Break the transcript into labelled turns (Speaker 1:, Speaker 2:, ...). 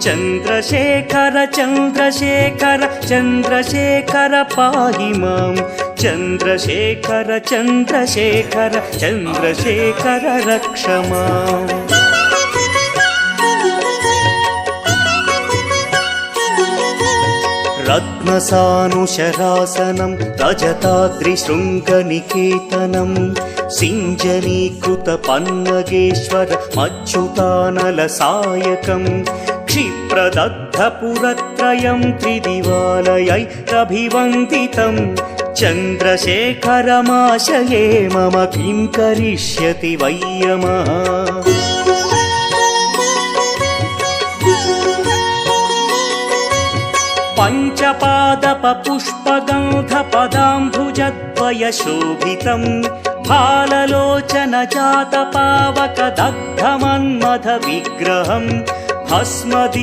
Speaker 1: चन्द्रशेखर चन्द्रशेखर चन्द्रशेखर पाहि मां चन्द्रशेखर चन्द्रशेखर चन्द्रशेखर रक्ष माम् रत्नसानुशरासनं रजताद्रिशृङ्गनिकेतनं सिञ्जनीकृतपन्नगेश्वर मच्युतानलसायकं क्षिप्रदग्धपुरत्रयं त्रिदिवालयैरभिवन्दितं चन्द्रशेखरमाशये मम किं करिष्यति वै यमः पञ्चपादपपुष्पगन्धपदाम्भुजद्वयशोभितं फाललोचनजातपावकदग्धमन्मथविग्रहं भस्मदि